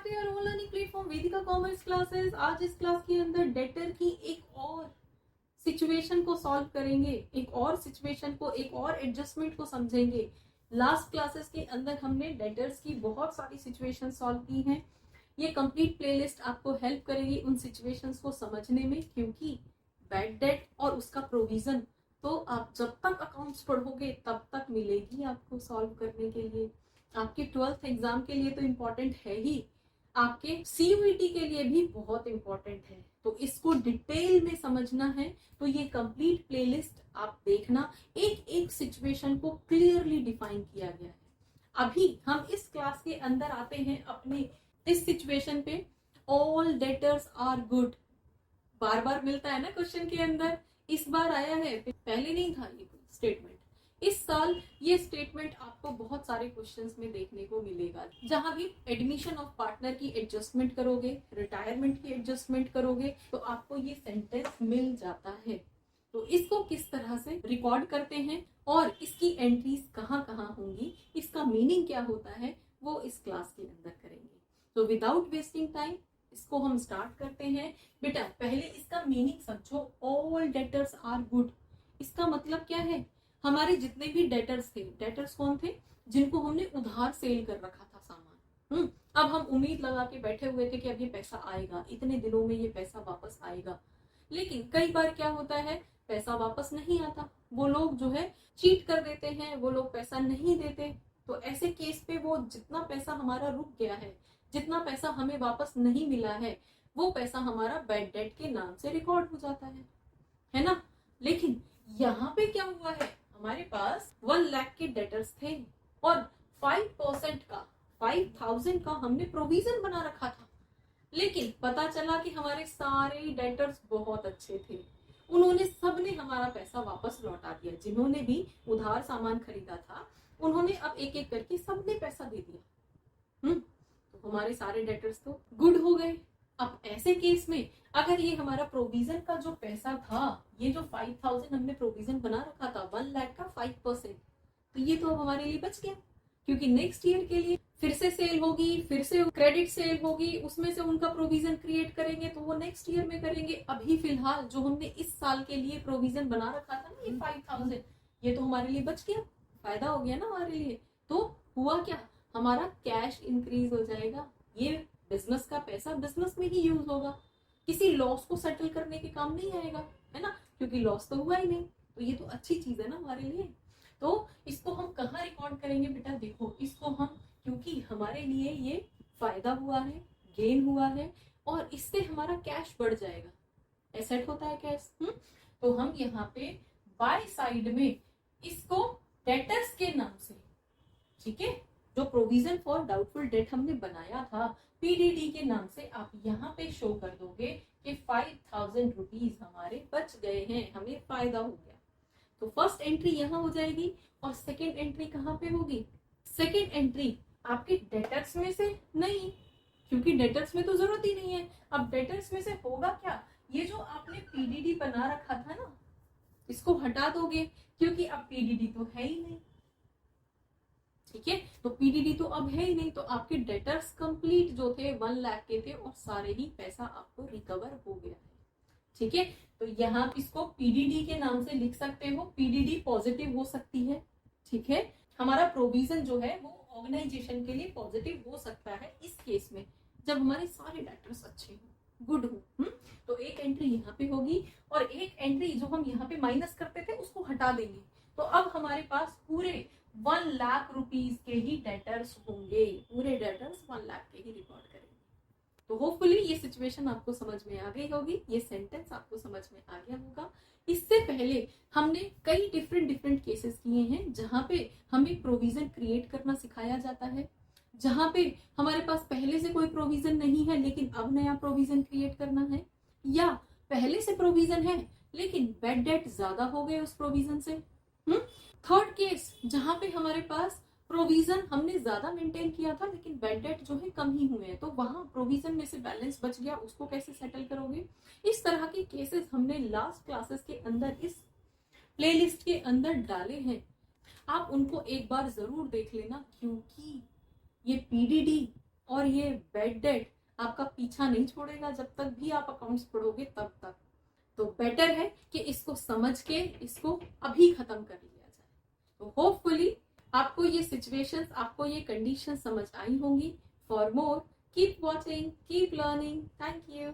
To your own learning platform Vedika commerce classes. आज इस class के अंदर डेटर की एक और सिचुएशन को सॉल्व करेंगे, एक और सिचुएशन को, एक और एडजस्टमेंट को समझेंगे। लास्ट क्लासेस के अंदर हमने डेटर्स की बहुत सारी सिचुएशन सॉल्व की हैं। ये कंप्लीट प्लेलिस्ट आपको हेल्प करेगी उन सिचुएशंस को समझने में, क्योंकि बैड डेट और उसका प्रोविजन तो आप जब तक अकाउंट्स पढ़ोगे तब तक मिलेगी आपको सॉल्व करने के लिए। आपके 12th एग्जाम के लिए तो इम्पोर्टेंट है ही, आपके CUET के लिए भी बहुत इम्पोर्टेंट है। तो इसको डिटेल में समझना है तो ये कंप्लीट प्लेलिस्ट आप देखना। एक एक सिचुएशन को क्लियरली डिफाइन किया गया है। अभी हम इस क्लास के अंदर आते हैं अपने इस सिचुएशन पे, ऑल डेटर्स आर गुड। बार बार मिलता है ना क्वेश्चन के अंदर, इस बार आया है, पहले नहीं था ये स्टेटमेंट। इस साल ये स्टेटमेंट आपको बहुत सारे क्वेश्चंस में देखने को मिलेगा। जहां भी एडमिशन ऑफ पार्टनर की एडजस्टमेंट करोगे, रिटायरमेंट की एडजस्टमेंट करोगे, तो आपको ये सेंटेंस मिल जाता है। तो इसको किस तरह से रिकॉर्ड करते हैं और इसकी एंट्रीज कहाँ कहाँ होंगी, इसका मीनिंग क्या होता है, वो इस क्लास के अंदर करेंगे। तो विदाउट वेस्टिंग टाइम इसको हम स्टार्ट करते हैं। बेटा पहले इसका मीनिंग समझो। ऑल डेटर्स आर गुड, इसका मतलब क्या है? हमारे जितने भी डेटर्स थे, डेटर्स कौन थे? जिनको हमने उधार सेल कर रखा था सामान। अब हम उम्मीद लगा के बैठे हुए थे कि अब ये पैसा आएगा, इतने दिनों में ये पैसा वापस आएगा। लेकिन कई बार क्या होता है, पैसा वापस नहीं आता। वो लोग जो है चीट कर देते हैं, वो लोग पैसा नहीं देते। तो ऐसे केस पे वो जितना पैसा हमारा रुक गया है, जितना पैसा हमें वापस नहीं मिला है, वो पैसा हमारा बैड डेट के नाम से रिकॉर्ड हो जाता है ना। लेकिन यहाँ पे क्या हुआ है, हमारे पास 1 लाख के डेटर्स थे और 5% का 5000 का हमने प्रोविजन बना रखा था। लेकिन पता चला कि हमारे सारे डेटर्स बहुत अच्छे थे, उन्होंने सबने हमारा पैसा वापस लौटा दिया। जिन्होंने भी उधार सामान खरीदा था उन्होंने अब एक एक करके सबने पैसा दे दिया। तो हमारे सारे डेटर्स तो गुड हो गए। अब ऐसे केस में अगर ये हमारा प्रोविजन का जो पैसा था, ये जो 5000 हमने प्रोविजन बना रखा था 1 लाख का 5%, तो ये तो अब हमारे लिए बच गया, क्योंकि नेक्स्ट ईयर के लिए फिर से सेल होगी, फिर से क्रेडिट सेल होगी, उसमें से उनका प्रोविजन क्रिएट करेंगे तो वो नेक्स्ट ईयर में करेंगे। अभी फिलहाल जो हमने इस साल के लिए प्रोविजन बना रखा था ना, ये 5000, ये तो हमारे लिए बच गया, फायदा हो गया ना हमारे लिए। तो हुआ क्या, हमारा कैश इंक्रीज हो जाएगा। ये बिजनेस का पैसा बिजनेस में ही यूज होगा, किसी लॉस को सेटल करने के काम नहीं आएगा, है ना, क्योंकि लॉस तो हुआ ही नहीं। तो ये तो अच्छी चीज है ना हमारे लिए। तो इसको हम कहाँ रिकॉर्ड करेंगे बेटा? देखो, इसको हम, क्योंकि हमारे लिए ये फायदा हुआ है, गेन हुआ है, और इससे हमारा कैश बढ़ जाएगा। एसेट होता है कैश। तो हम यहाँ पे बाय साइड में इसको डेटर्स के नाम से, ठीक है, जो प्रोविजन फॉर डाउटफुल डेट हमने बनाया था PDD के नाम से, आप यहाँ पे शो कर दोगे कि 5000 रुपीज हमारे बच गए हैं, हमें फायदा हो गया। तो फर्स्ट एंट्री यहाँ हो जाएगी और सेकेंड एंट्री कहाँ पे होगी? सेकेंड एंट्री आपके डेटर्स में से नहीं, क्योंकि डेटर्स में तो जरूरत ही नहीं है। अब डेटर्स में से होगा क्या, ये जो आपने PDD बना रखा था ना, इसको हटा दोगे, क्योंकि अब PDD तो है ही नहीं, ठीक है। तो PDD तो अब है ही नहीं, तो आपके डेटर्स कंप्लीट जो थे 1 लाख के थे और सारे ही पैसा आपको रिकवर हो गया है, ठीक है। तो यहाँ इसको PDD के नाम से लिख सकते हो। PDD पॉजिटिव हो सकती है, ठीक है। हमारा प्रोविजन जो है वो ऑर्गेनाइजेशन के लिए पॉजिटिव हो सकता है इस केस में, जब हमारे सारे डेटर्स अच्छे हो, गुड हो। तो एक एंट्री यहाँ पे होगी और एक एंट्री जो हम यहाँ पे माइनस करते थे उसको हटा देंगे। तो अब हमारे पास पूरे 1 लाख रुपीज के ही डेटर्स होंगे, पूरे डेटर्स 1 लाख के ही रिकॉर्ड करेंगे। तो होपफुली ये सिचुएशन आपको समझ में आ गई होगी, ये सेंटेंस आपको समझ में आ गया होगा। इससे पहले हमने कई डिफरेंट केसेस किए हैं जहां पे हमें प्रोविजन क्रिएट करना सिखाया जाता है, जहां पे हमारे पास पहले से कोई प्रोविजन नहीं है लेकिन अब नया प्रोविजन क्रिएट करना है, या पहले से प्रोविजन है लेकिन बैड डेट ज्यादा हो गए उस प्रोविजन से। थर्ड केस, जहां पे हमारे पास प्रोविजन हमने ज्यादा मेंटेन किया था लेकिन बैड डेट जो है कम ही हुए हैं, तो वहां प्रोविजन में से बैलेंस बच गया, उसको कैसे सेटल करोगे। इस तरह के केसेस हमने लास्ट क्लासेस के अंदर इस प्लेलिस्ट के अंदर डाले हैं। आप उनको एक बार जरूर देख लेना, क्योंकि ये PDD और ये बैड डेट आपका पीछा नहीं छोड़ेगा जब तक भी आप अकाउंट्स पढ़ोगे तब तक। तो बेटर है कि इसको समझ के इसको अभी खत्म कर लिया जाए। तो होपफुली आपको ये सिचुएशंस, आपको ये कंडीशन समझ आई होंगी। For more keep watching, keep learning. Thank you.